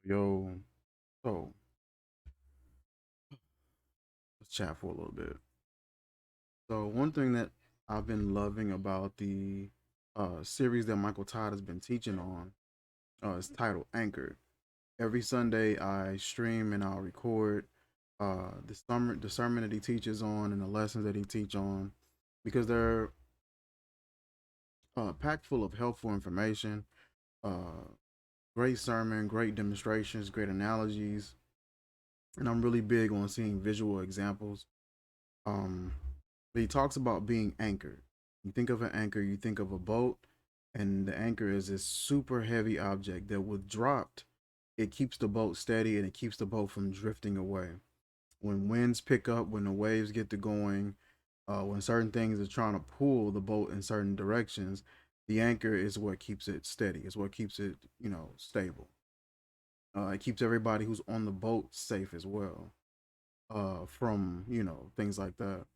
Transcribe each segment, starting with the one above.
Yo, so let's chat for a little bit. So one thing that I've been loving about the series that Michael Todd has been teaching on is titled Anchored. Every Sunday I stream and I'll record the sermon that he teaches on and the lessons that he teach on because they're packed full of helpful information, uh, great sermon, great demonstrations, great analogies, and I'm really big on seeing visual examples. Um, but he talks about being anchored. You think of an anchor, you think of a boat, and the anchor is this super heavy object that, when dropped, it keeps the boat steady and it keeps the boat from drifting away. When winds pick up, when the waves get to going, when certain things are trying to pull the boat in certain directions, the anchor is what keeps it steady. Is what keeps it, stable. It keeps everybody who's on the boat safe as well, from things like that.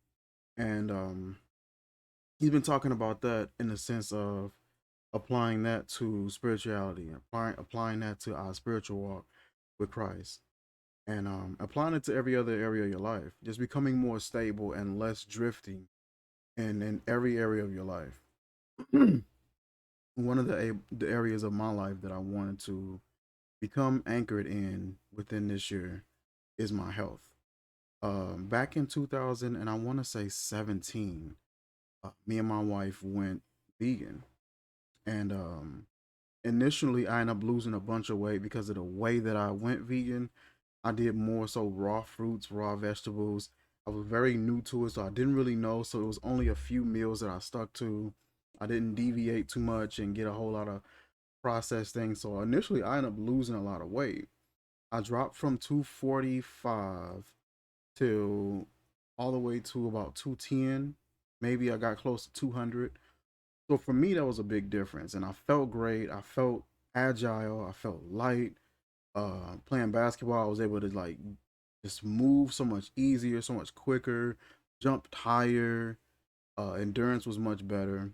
And he's been talking about that in the sense of applying that to spirituality, applying that to our spiritual walk with Christ, and applying it to every other area of your life. Just becoming more stable and less drifting in every area of your life. One of the areas of my life that I wanted to become anchored in within this year is my health. Back in 2000, and I want to say 17, me and my wife went vegan, and initially I ended up losing a bunch of weight because of the way that I went vegan. I did more so raw fruits, raw vegetables. I was very new to it, so I didn't really know. So it was only a few meals that I stuck to. I didn't deviate too much and get a whole lot of processed things. So initially I ended up losing a lot of weight. I dropped from 245 to all the way to about 210. Maybe I got close to 200. So for me, that was a big difference, and I felt great. I felt agile. I felt light. Playing basketball, I was able to like just move so much easier, so much quicker, jumped higher. Endurance was much better.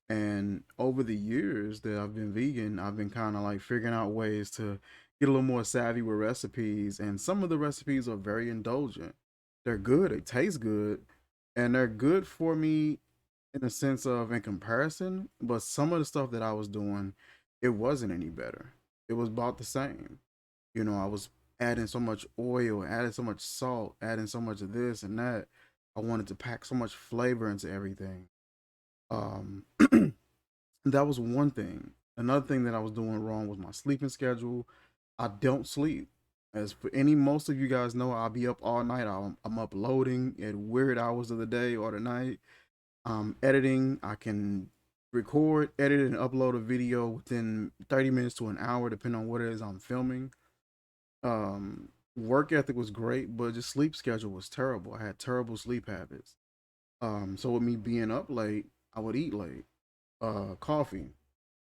And over the years that I've been vegan, I've been kind of like figuring out ways to get a little more savvy with recipes. And some of the recipes are very indulgent. They're good, they taste good, and they're good for me in a sense of in comparison. But some of the stuff that I was doing, it wasn't any better. It was about the same. I was adding so much oil, adding so much salt, adding so much of this and that. I wanted to pack so much flavor into everything. Um, that was one thing. Another thing that I was doing wrong was my sleeping schedule. I don't sleep. As for any most of you guys know, I'll be up all night. I'm uploading at weird hours of the day or the night. Editing. I can record, edit, and upload a video within 30 minutes to an hour, depending on what it is I'm filming. Work ethic was great, but just sleep schedule was terrible. I had terrible sleep habits. So with me being up late, I would eat late. Coffee.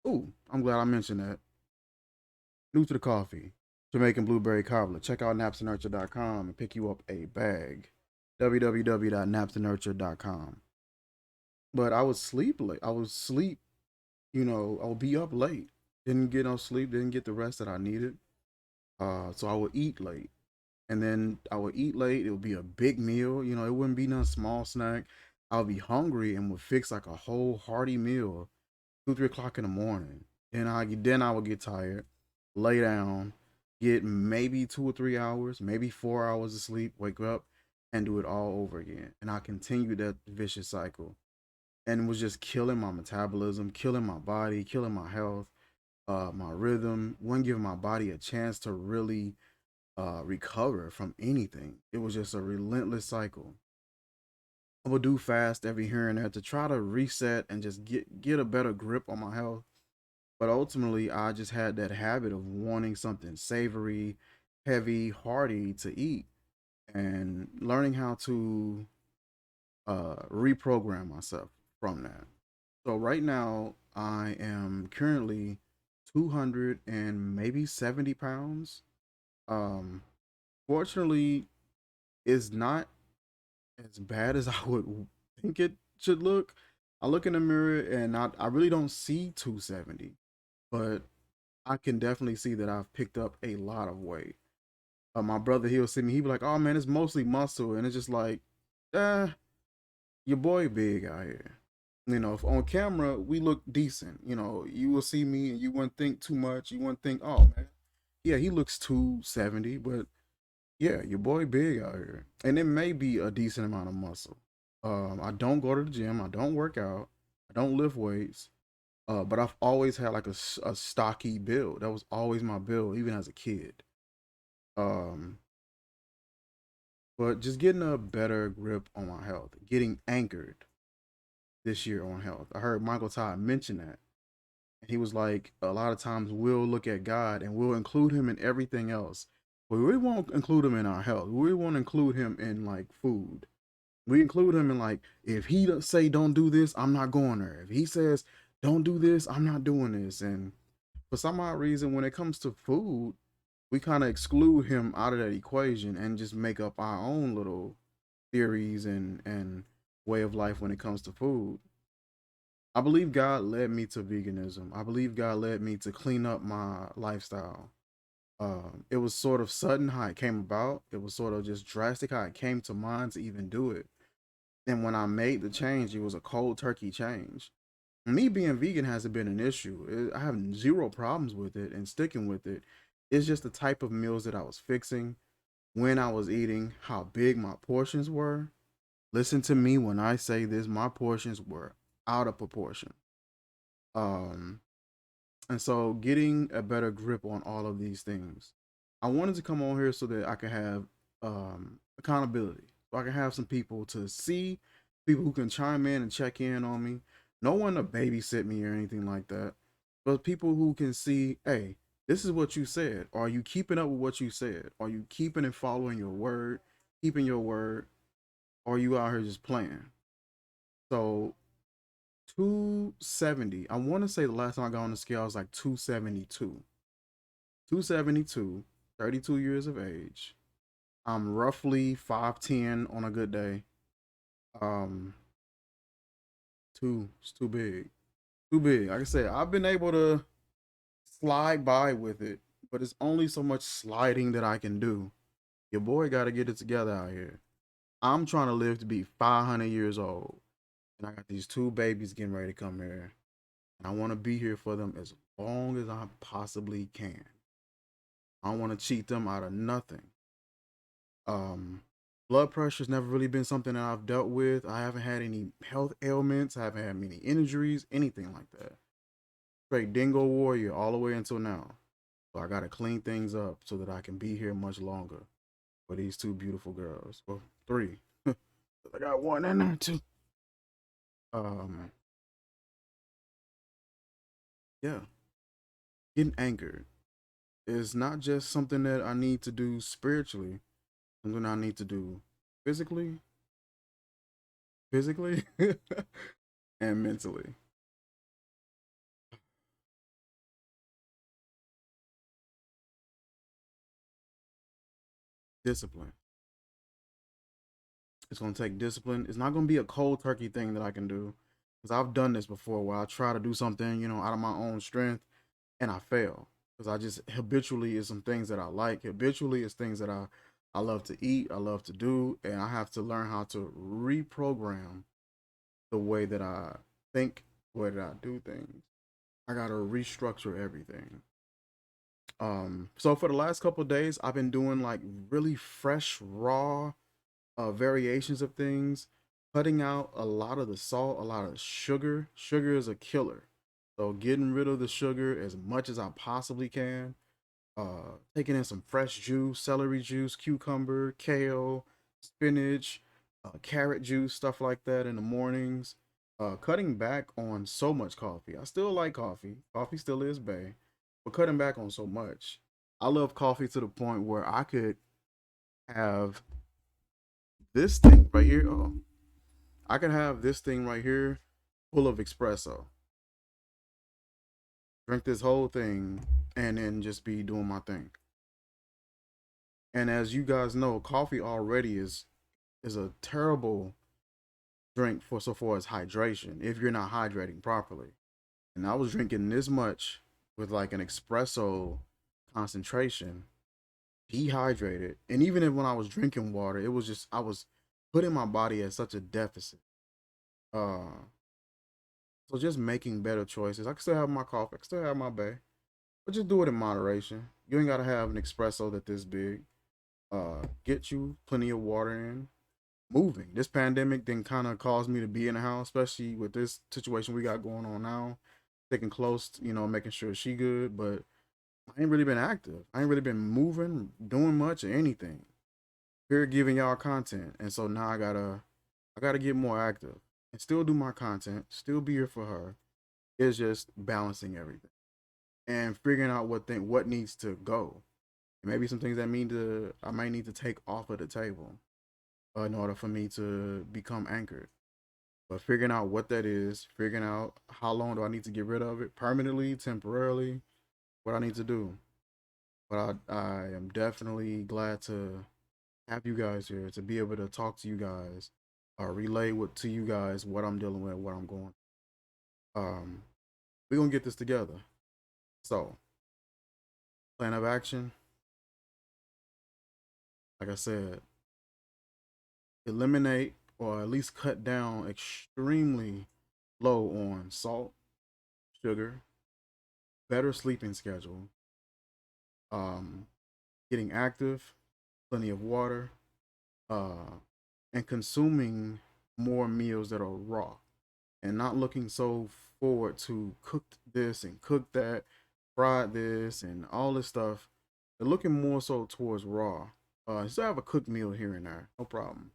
Ooh, I'm glad I mentioned that. New to the coffee, Jamaican blueberry cobbler. Check out napsandnurture.com and pick you up a bag. www.napsandnurture.com. But I would sleep late. I would sleep, I would be up late. Didn't get no sleep, didn't get the rest that I needed. So I would eat late. And then I would eat late. It would be a big meal. It wouldn't be no small snack. I would be hungry and would fix like a whole hearty meal 2, 3 o'clock in the morning. Then I would get tired, lay down, get maybe 2 or 3 hours, maybe 4 hours of sleep, wake up, and do it all over again. And I continued that vicious cycle, and was just killing my metabolism, killing my body, killing my health, my rhythm. Wasn't giving my body a chance to really recover from anything. It was just a relentless cycle. I would do fast every here and there to try to reset and just get a better grip on my health. But ultimately, I just had that habit of wanting something savory, heavy, hearty to eat, and learning how to reprogram myself from that. So right now, I am currently 200 and maybe 70 pounds. Um, Fortunately, it's not as bad as I would think it should look. I look in the mirror and I really don't see 270, but I can definitely see that I've picked up a lot of weight. My brother, he'll see me, he'll be like, "Oh man, it's mostly muscle," and it's just like, uh, your boy big out here. You know, if on camera we look decent. You know, you will see me and you wouldn't think too much. You wouldn't think, "Oh man, yeah, he looks 270," but yeah, your boy big out here, and it may be a decent amount of muscle. I don't go to the gym. I don't work out. I don't lift weights. But I've always had like a stocky build. That was always my build, even as a kid. Um, but just getting a better grip on my health, getting anchored this year on health. I heard Michael Todd mention that. And he was like, a lot of times we'll look at God and we'll include him in everything else. But we really won't include him in our health. We won't include him in like food. We include him in like, if he say don't do this, I'm not going there. If he says don't do this, I'm not doing this. And for some odd reason, when it comes to food, we kind of exclude him out of that equation and just make up our own little theories and way of life when it comes to food. I believe God led me to veganism. I believe God led me to clean up my lifestyle. It was sort of sudden how it came about. It was sort of just drastic how it came to mind to even do it. And when I made the change, it was a cold turkey change. Me being vegan hasn't been an issue. I have zero problems with it and sticking with it. It's just the type of meals that I was fixing, when I was eating, how big my portions were. Listen to me when I say this, my portions were out of proportion. Um, and so getting a better grip on all of these things. I wanted to come on here so that I could have accountability. So I can have some people to see, people who can chime in and check in on me. No one to babysit me or anything like that. But people who can see, hey, this is what you said. Are you keeping up with what you said? Are you keeping and following your word, keeping your word? Or are you out here just playing? So 270. I want to say the last time I got on the scale I was like 272. 272, 32 years of age. I'm roughly 5'10" on a good day. Um, it's too big. Too big. Like I said, I've been able to slide by with it, but it's only so much sliding that I can do. Your boy got to get it together out here. I'm trying to live to be 500 years old, and I got these two babies getting ready to come here. And I want to be here for them as long as I possibly can. I don't want to cheat them out of nothing. Um, Blood pressure's never really been something that I've dealt with. I haven't had any health ailments. I haven't had many injuries, anything like that. Straight dingo warrior all the way until now. So I gotta clean things up so that I can be here much longer for these two beautiful girls. Well, three. I got one and there too. Um, yeah, getting anchored is not just something that I need to do spiritually. Something I need to do physically, physically, and mentally. Discipline. It's gonna take discipline. It's not gonna be a cold turkey thing that I can do, because I've done this before where I try to do something, out of my own strength, and I fail because I just habitually is some things that I like. Habitually is things that I love to eat, I love to do, and I have to learn how to reprogram the way that I think, the way that I do things. I gotta restructure everything. So for the last couple of days, I've been doing like really fresh, raw variations of things, cutting out a lot of the salt, a lot of the sugar. Sugar is a killer. So getting rid of the sugar as much as I possibly can. Taking in some fresh juice, celery juice, cucumber, kale, spinach, carrot juice, stuff like that in the mornings. Cutting back on so much coffee. I still like coffee. Coffee still is bae, but cutting back on so much. I love coffee to the point where I could have this thing right here. Oh, I could have this thing right here full of espresso. Drink this whole thing and then just be doing my thing. And as you guys know, coffee already is a terrible drink for so far as hydration if you're not hydrating properly. And I was drinking this much with like an espresso concentration, dehydrated. And even if when I was drinking water, it was just I was putting my body at such a deficit. Uh so just making better choices. I can still have my coffee, I can still have my bay, but just do it in moderation. You ain't gotta have an espresso that this big. Get you plenty of water in. Moving. This pandemic then kind of caused me to be in the house, especially with this situation we got going on now. Sticking close, making sure she good, but I ain't really been active. I ain't really been moving, doing much or anything. Here giving y'all content. And so now I gotta get more active and still do my content, still be here for her. It's just balancing everything and figuring out what needs to go. And maybe some things I might need to take off of the table in order for me to become anchored. But figuring out what that is, figuring out how long do I need to get rid of it permanently, temporarily, what I need to do. But I am definitely glad to have you guys here to be able to talk to you guys, relay to you guys what I'm dealing with, what I'm going. Um, we're gonna get this together. So, plan of action, like I said, eliminate or at least cut down extremely low on salt, sugar, better sleeping schedule, um, getting active, plenty of water, uh, and consuming more meals that are raw and not looking so forward to cook this and cook that, fried this and all this stuff. They're looking more so towards raw. Still have a cooked meal here and there, no problem.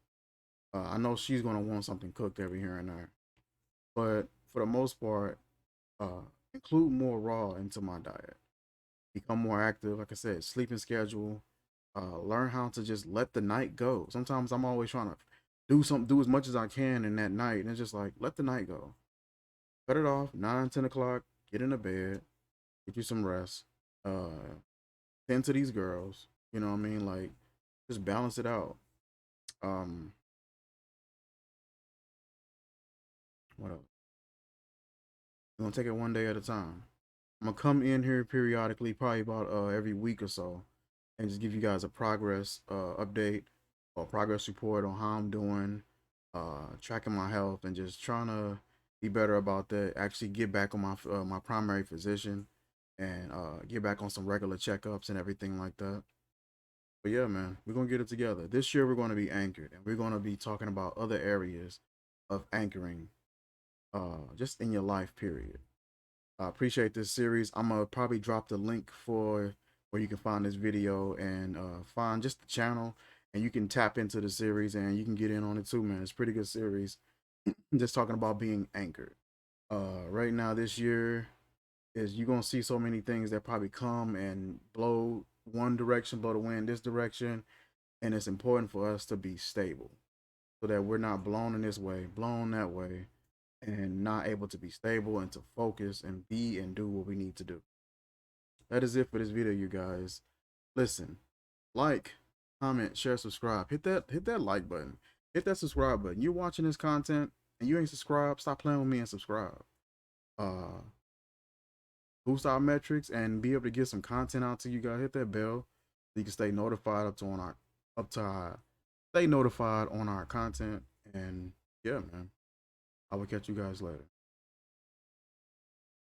I know she's gonna want something cooked every here and there, but for the most part, uh, include more raw into my diet. Become more active. Like I said, sleeping schedule. Learn how to just let the night go. Sometimes I'm always trying to do as much as I can in that night, and it's just like let the night go. Cut it off 9, 10 o'clock. Get into bed. Get you some rest. Tend to these girls. You know what I mean? Like just balance it out. Um, what else? We're gonna take it one day at a time. I'm gonna come in here periodically, probably about every week or so, and just give you guys a progress update or progress report on how I'm doing, tracking my health, and just trying to be better about that. Actually, get back on my primary physician and get back on some regular checkups and everything like that. But yeah, man, we're gonna get it together. This year, we're gonna be anchored, and we're gonna be talking about other areas of anchoring, just in your life. Period. I appreciate this series. I'm gonna probably drop the link for where you can find this video and find just the channel, and you can tap into the series and you can get in on it too, man. It's a pretty good series. Just talking about being anchored. Right now, this year is you're gonna see so many things that probably come and blow one direction, blow the wind this direction, and it's important for us to be stable so that we're not blown in this way, blown that way, and not able to be stable and to focus and be and do what we need to do. That is it for this video, you guys. Listen, like, comment, share, subscribe. Hit that like button. Hit that subscribe button. You're watching this content and you ain't subscribed, stop playing with me and subscribe. Uh Boost our metrics and be able to get some content out to you guys. Hit that bell so you can stay notified up to our stay notified on our content. And yeah, man. I will catch you guys later.